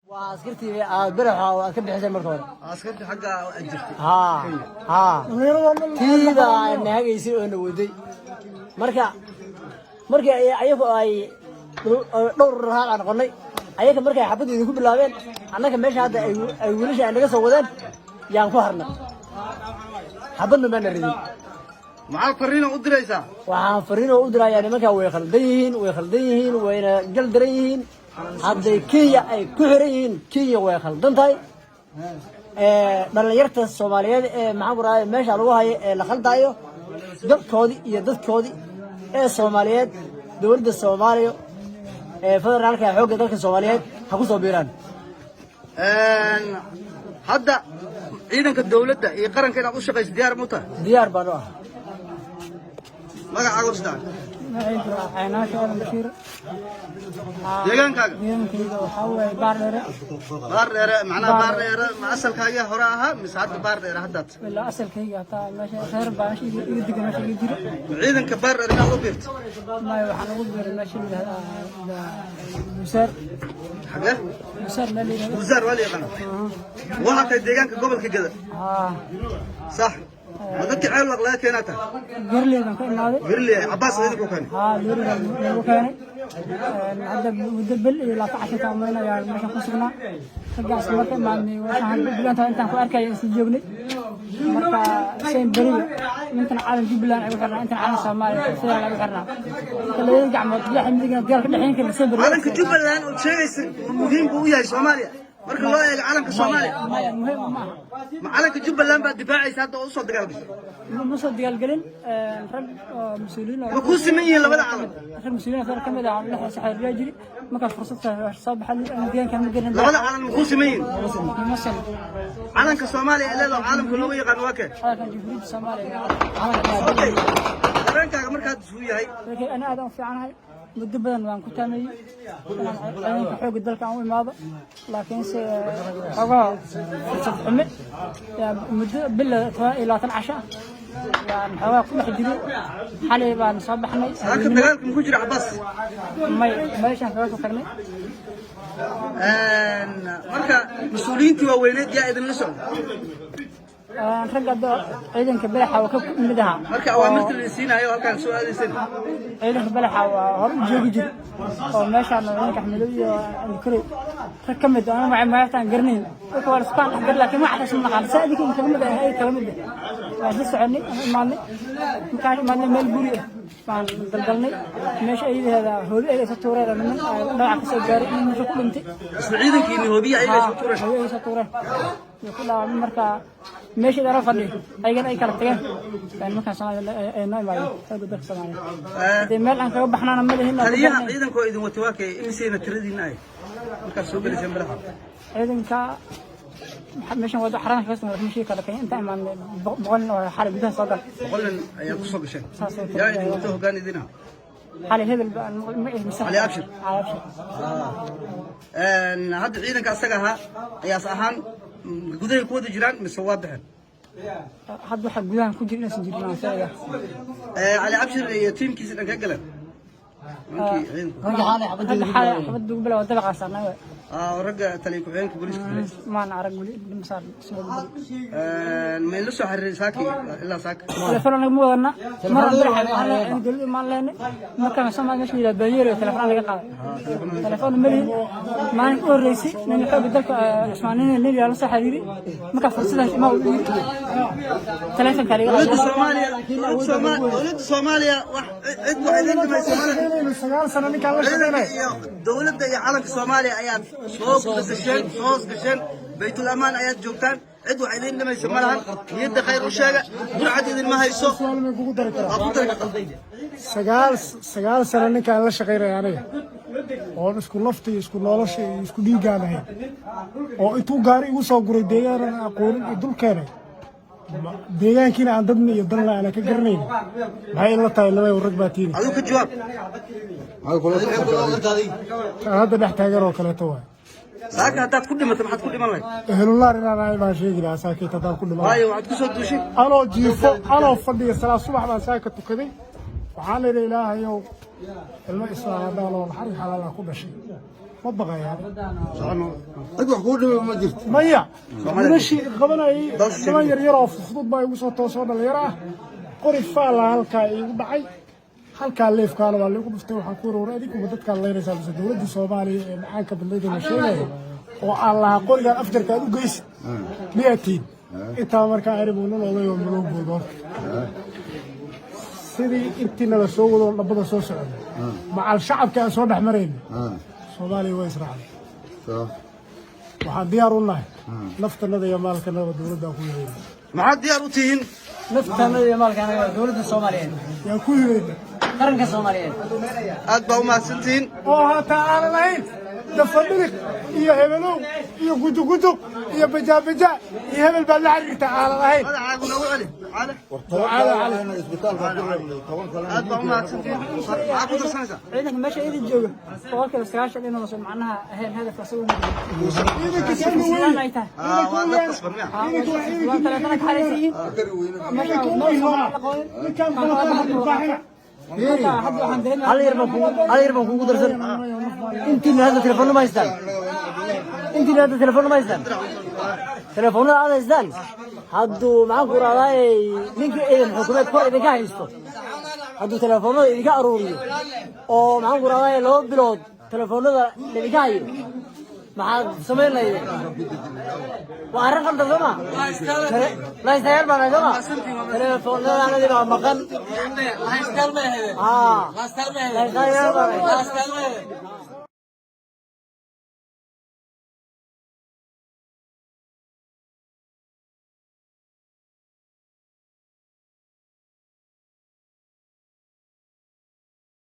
وعسكرتي برحة وأكبر حسين مركون. عسكرتي حقا أجرتي. ها. كذا النهاية يصير إنه ودي. مركا أيوة دور هذا أنا قلني. أيوة مركا حبيت يدخل باللابين. أنا كمان هذا أيولش عندك سودان. يعني فهرنا. حبنا ما نريد. معاك فرينا ودريسا. وعن فرينا ودرا يعني مركا ويخلدين وين جلدرين. هذا كيا أي كهرين كيا ويخلدن تاي. dhalinyarta Soomaaliyeed ee maxaa meesha lagu hayo ee la khaldaayo dadkoodii iyo dadkoodii ee Soomaaliyeed dawladda Soomaaliya ee federaalka xoogga dalka Soomaaliyeed ha ku soo biiraan hadda ciidanka dawladda iyo qaranka inaad u shaqeyso diyaar baan u ah magacaaga ustaan عيناش ولا بشير deegaankaaga وحاول باردرة معناها باردرة مع أصل كاجي هراها مساعد باردرة هدات ولا أصل كي قطع ماشي خير ماشي يدق ماشي يدير عيدن كباردرة ما وبرت ما يوحنا وبر ماشي هذا مسار حاجة مسار مالي وزار ولي قنا وهاك deegaanka gobolka Gada صح ودك عيلق لا كيناتا قرلي كان كنادي قرلي عباس هيدكو كان قرلي كان هذا مدبل لا تعشى كاملنا يا مش خصنا رجع سمرت معني وشان بلانتا انت ku arkay isla joognay marka seen bari inta caalam jubbaland ay waxaan inta caalam Soomaaliya sida laga xirnaa kale gacmood yahay midiga dagaalka dhaxeen kale seen bari caalamka jubbaland oo sheegaysa muhiim buu yahay Soomaaliya marka loo eego caalamka Soomaaliya muhiim ma caalamka jubbaland baa difaacaysa hadda oo soo dagaalgashay ma soo dagaalgalin rag mas'uuliin ma ku simeeyeen labada caalam rag mas'uuliin afar kamid ah la saxay raajili marka fursad soo baxay deegaanka ma garin labada caalam ma ku simeeyeen masal caalamka Soomaaliya ilaa caalamka loo yaqaan waa kee caalamka jubbaland Soomaaliya dareenkaaga markaad suu yahay أنا أدم في عنها مدة بدن وان كتامي أنا كحوق الدلك عموي ماذا لكن سي أبغى تفهمي يعني مدة بلا إلى 12 يعني هوا كل حديد حالي بان صباحنا لكن دقالك مكوجر عباس ما يشان فوق تقني marka mas'uuliyiintii waaweyneed yaa idin la socda ragga ciidanka balaxa waa ka mid aha marka awaamirta la siinayo halkaan soo aadaysan ciidanka balaxa waa hor u joogi jiray oo meeshaan ciidanka xamidow iyo kale rag kamid ah ma maaytaan garnayn oo wala iskaan gar laakiin ma xataa ma xal saadiki in kamid ah ay kala mid ah waa soconi maadna meel guri ah baan dalgalnay meesha ay leedahay hooli ay soo tuureen dhaac ka soo gaaray in ku dhintay ciidankii hoobiya ay soo tuureen يقول مركا ماشي ده رفضي أيجن أي كلام تجاه يعني مركا سماعي نايم بعدين هذا ده سماعي ده مال عنك رب إحنا نعمل هنا خليها إذا كويس وتواكي إنسينا تردي ناي مركا سوق اللي جنبها إذا كا مش موضوع حرام بس مش كذا كين أنت عم بقول حرب ده صدق بقول يا قصة بشين يا إذا وتوه كان يدينا حالي هذا علي أبشر هذا عيدك أستجها يا صاحن قدري كود جيران مسوادهن هذا حق جيران كود جيران سنجيران سايا علي أبشر يتيم كيس نكجلن هذا حبد بلا ودلق عصرنا ورجع تليك عينك بوليس ما نعرف بولي المسار ما لسه حرر ساكي إلا ساك تلفون مو أنا مرة بروح أنا نقول ما لنا ما كان سامع مش ولا بيجي تلفون على قاعد تلفون ملي ما نقول رئيسي نحب بدك اسمعني اللي على حريري ما كان فرصة ما تلفون كاري ولد Soomaaliya cid waxay leedahay sagaal sano ninka la shaqeynay dawladda iyo calanka Soomaaliya ayaa soo gashay baytul amaan ayaa joogtaan cid waxay leedahay malahan niyada khayr u sheega burcad idin ma hayso sagaal sano ninka la shaqeynay aniga oo isku lafta isku nolosha isku dhiigaanahay oo intuu gaari igu soo guray deegaan aqoon dulkeenay deegaankiina aan dadna iyo dalna aan ka garanayn maxay la tahay laba rag baatiin adigu ka jawaab hadda dhex taagan oo kale tawa saaka hadaad ku dhimato maxaad ku dhiman lahayd ehelullah inaan ay baa sheegi lahaa saakay hadaad ku dhimato waayo waxaad ku soo duushay anoo jiifo anoo fadhiya salaad subax baan saaka tukaday waxaan leeyahay ilaahayow ilmo islaam hadaan oo xarig xalaal ku dhashay ma baqayaan cid wax kuu dhibay ma jirto maya wiilashii qabanayay niman yaryar oo fudud baa igu soo toosoo dhalinyaro ah qori faala halkaa iigu dhacay halkaa leefkaana waa liigu dhuftay waxaan ku waroray adinkuba dadkaan leynaysaa mise dowladdii soomaaliya ee macaanka badnayda la sheegayo oo aan lahaa qorigaan afjarka aad u geysid miyaatiin intaa markaa aribu nin oday oo madow boodo sidii intiina la soo wado dhabbada soo socda macal shacabka aan soo dhex marayna soomaaliya waa israacday waxaan diyaar u nahay naftanada iyo maalkanada dowladda ku yirayna maxaad diyaar u tihiin naftanada iyo maalkanada dowladda Soomaaliyeed yaa ku yirayna qaranka Soomaaliyeed aad baa u mahadsantihiin oo hataa aanan ahayn dafadhirig iyo hebelow iyo gudugudu iyo bajaabaja iyo hebel baa la xiriirta aanan ahayn magacaagu nagu celi caale aad baa u mahadsantihiin maxaa ku darsanaysaa ciidanka meesha idin jooga boqolkiiba 90 inuu macnaha ahayn hadafka soo ciidanka soo weyn ay tahay waa dad qasban miya waa talaatana xariisiin meesha ninkaan baaxina hal yar baan kugu darsan intiina hadda telefoon ma haystaan telefoonada aad haystaan hadduu maxaan ku raadaay ninkii idin xukuumeed kor idinka haysto hadduu telefoonada idinka aruuriyo oo maxaan ku raadaay 2 bilood telefoonada idinka hayo maxaad samayn lahayd waa arrin qaldan soo ma la istaayar baan soo ma telefoonada anadii baa maqan la istaayar baan